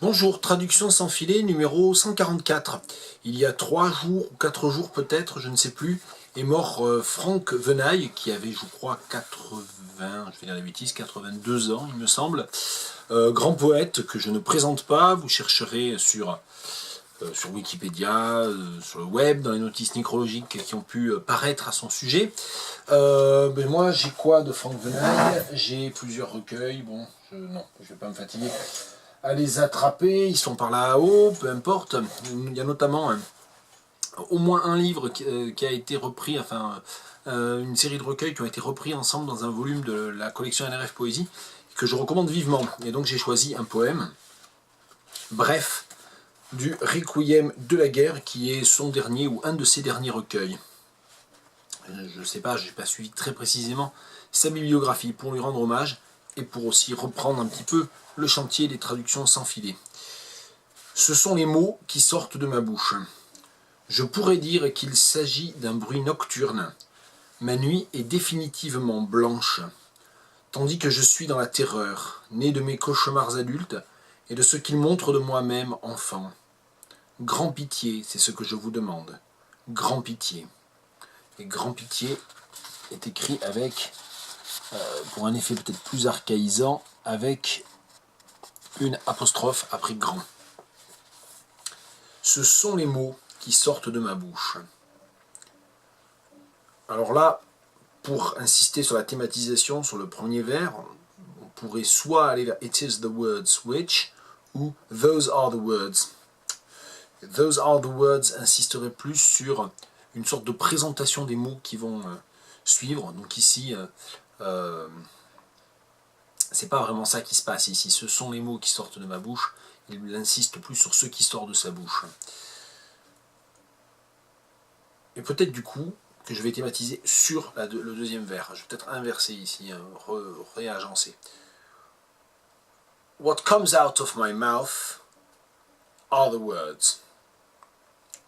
Bonjour, traduction sans filet numéro 144. Il y a 3 jours ou 4 jours peut-être, je ne sais plus, est mort Franck Venaille, qui avait je crois 80, je vais dire la bêtise, 82 ans il me semble. Grand poète que je ne présente pas, vous chercherez sur Wikipédia, sur le web, dans les notices nécrologiques qui ont pu paraître à son sujet. Mais moi j'ai quoi de Franck Venaille? J'ai plusieurs recueils, bon, non, je vais pas me fatiguer à les attraper, ils sont par là-haut, peu importe. Il y a notamment au moins un livre qui a été repris, enfin une série de recueils qui ont été repris ensemble dans un volume de la collection NRF Poésie, que je recommande vivement. Et donc j'ai choisi un poème, bref, du Requiem de la guerre, qui est son dernier ou un de ses derniers recueils. Je ne sais pas, je n'ai pas suivi très précisément sa bibliographie pour lui rendre hommage et pour aussi reprendre un petit peu le chantier des traductions sans filet. Ce sont les mots qui sortent de ma bouche. Je pourrais dire qu'il s'agit d'un bruit nocturne. Ma nuit est définitivement blanche, tandis que je suis dans la terreur, né de mes cauchemars adultes et de ce qu'ils montrent de moi-même enfant. Grand pitié, c'est ce que je vous demande. Grand pitié. Et grand pitié est écrit avec, pour un effet peut-être plus archaïsant, avec une apostrophe après grand. Ce sont les mots qui sortent de ma bouche. Alors là, pour insister sur la thématisation, sur le premier vers, on pourrait soit aller vers It is the words which ou Those are the words. Those are the words insisterait plus sur une sorte de présentation des mots qui vont suivre. Donc ici, c'est pas vraiment ça qui se passe ici. Ce sont les mots qui sortent de ma bouche. Il insiste plus sur ce qui sort de sa bouche. Et peut-être du coup que je vais thématiser sur le deuxième vers. Je vais peut-être inverser ici, réagencer. What comes out of my mouth are the words.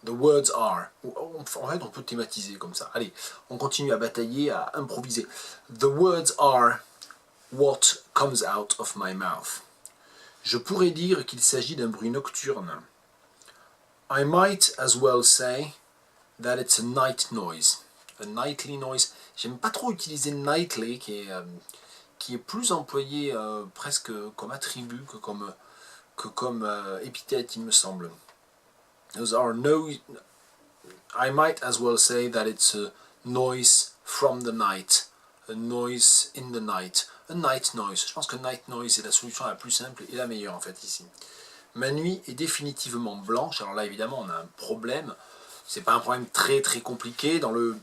The words are. En fait, on peut thématiser comme ça. Allez, on continue à batailler, à improviser. The words are what comes out of my mouth. Je pourrais dire qu'il s'agit d'un bruit nocturne. I might as well say that it's a night noise. A nightly noise. J'aime pas trop utiliser nightly, qui est plus employé presque comme attribut que comme épithète, il me semble. Those are no. I might as well say that it's a noise from the night. A noise in the night. A night noise. Je pense que night noise est la solution la plus simple et la meilleure en fait ici. Ma nuit est définitivement blanche. Alors là évidemment on a un problème. C'est pas un problème très très compliqué. Dans le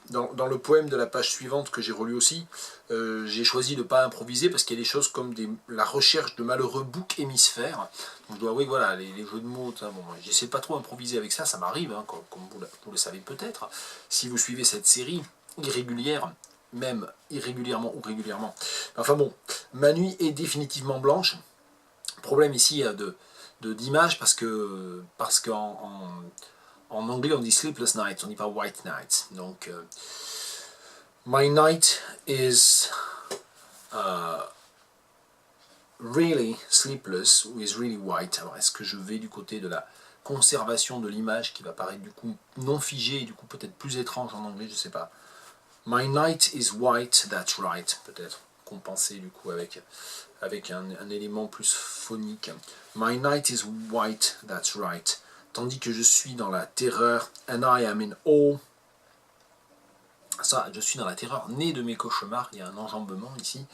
poème de la page suivante que j'ai relu aussi, j'ai choisi de ne pas improviser parce qu'il y a des choses comme la recherche de malheureux boucs hémisphères. Donc je dois avouer, voilà, les jeux de mots, bon, j'essaie pas trop improviser avec ça, ça m'arrive, hein, comme vous le savez peut-être. Si vous suivez cette série irrégulière, même irrégulièrement ou régulièrement. Enfin bon, ma nuit est définitivement blanche. Problème ici d'image parce qu'en anglais, on dit sleepless night, on dit pas white night. Donc, my night is really sleepless ou is really white. Alors, est-ce que je vais du côté de la conservation de l'image qui va paraître du coup non figée et du coup peut-être plus étrange en anglais, je sais pas. My night is white, that's right, peut-être compensé du coup avec un élément plus phonique. My night is white, that's right. Tandis que je suis dans la terreur, and I am in awe. Ça, je suis dans la terreur, né de mes cauchemars. Il y a un enjambement ici.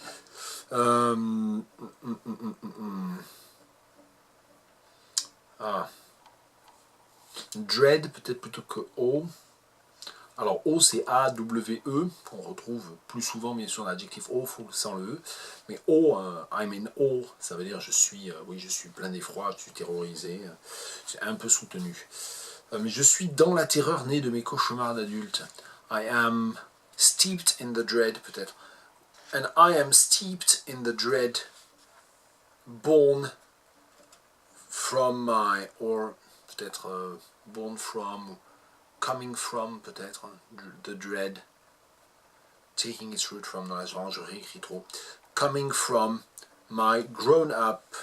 Dread, peut-être plutôt que awe. Alors, awe, c'est A-W-E, qu'on retrouve plus souvent, bien sûr, l'adjectif awful sans le E. Mais awe, I'm in awe, ça veut dire je suis plein d'effroi, je suis terrorisé. C'est un peu soutenu. Mais je suis dans la terreur née de mes cauchemars d'adulte. I am steeped in the dread, peut-être. And I am steeped in the dread born from my, or peut-être born from, coming from, peut-être, the dread, taking its root from, non, je réécris trop. Coming from my grown up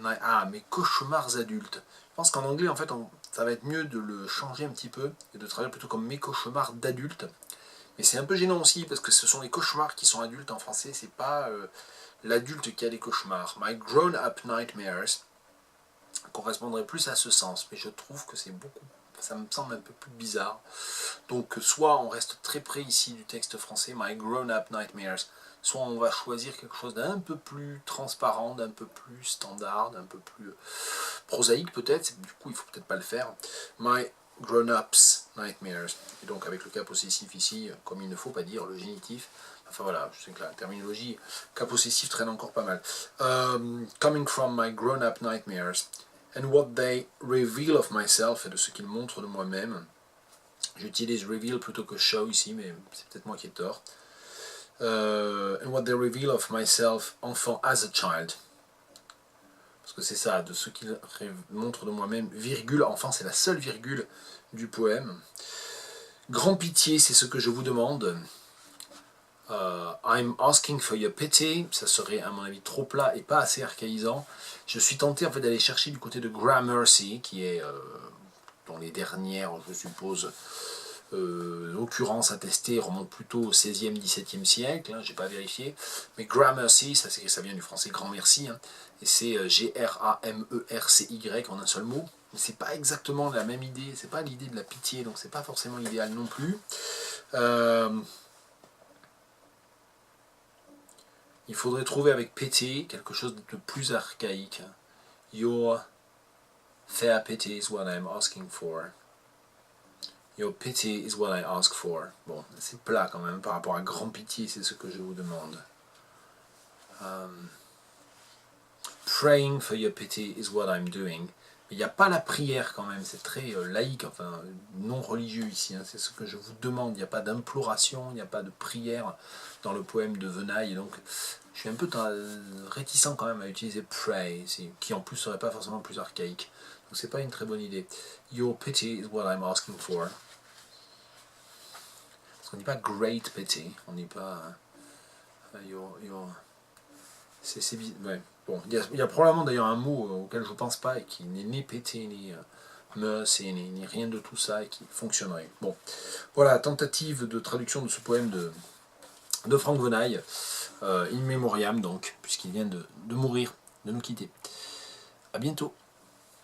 mes cauchemars adultes. Je pense qu'en anglais, en fait, ça va être mieux de le changer un petit peu et de traduire plutôt comme mes cauchemars d'adultes. Mais c'est un peu gênant aussi parce que ce sont les cauchemars qui sont adultes en français, c'est pas l'adulte qui a des cauchemars. My grown-up nightmares correspondrait plus à ce sens, mais je trouve que c'est beaucoup, ça me semble un peu plus bizarre. Donc soit on reste très près ici du texte français, My grown-up nightmares, soit on va choisir quelque chose d'un peu plus transparent, d'un peu plus standard, d'un peu plus prosaïque peut-être, du coup il faut peut-être pas le faire. My grown-ups nightmares, et donc avec le cas possessif ici, comme il ne faut pas dire le génitif, enfin voilà, je sais que la terminologie cas possessif traîne encore pas mal. Coming from my grown-up nightmares, and what they reveal of myself, et de ce qu'ils montrent de moi-même. J'utilise reveal plutôt que show ici, mais c'est peut-être moi qui ai tort. And what they reveal of myself, enfant as a child. Parce que c'est ça, de ce qu'il montre de moi-même, virgule, enfant, c'est la seule virgule du poème. Grand pitié, c'est ce que je vous demande. I'm asking for your pity, ça serait à mon avis trop plat et pas assez archaïsant. Je suis tenté en fait d'aller chercher du côté de Gramercy, qui est dans les dernières, je suppose, occurrences attestées remontent plutôt au 16e, 17e siècle, hein, j'ai pas vérifié, mais Gramercy, ça vient du français grand merci, hein, et c'est G-R-A-M-E-R-C-Y en un seul mot, mais c'est pas exactement la même idée, c'est pas l'idée de la pitié, donc c'est pas forcément idéal non plus. Il faudrait trouver avec pity quelque chose de plus archaïque. Your fair pity is what I'm asking for. Your pity is what I ask for. Bon, c'est plat quand même par rapport à grand pitié, c'est ce que je vous demande. Praying for your pity is what I'm doing. Mais il n'y a pas la prière quand même, c'est très laïque, enfin non religieux ici, hein, c'est ce que je vous demande. Il n'y a pas d'imploration, il n'y a pas de prière dans le poème de Venaille, donc je suis un peu réticent quand même à utiliser pray, qui en plus serait pas forcément plus archaïque. Donc c'est pas une très bonne idée. Your pity is what I'm asking for. Parce qu'on dit pas great pity, on dit pas c'est ouais. Bon, il y a probablement d'ailleurs un mot auquel je ne pense pas et qui n'est ni pity, ni mercy, ni rien de tout ça et qui fonctionnerait. Bon, voilà, tentative de traduction de ce poème de Franck Venaille, in memoriam donc, puisqu'il vient de mourir, de nous quitter. À bientôt.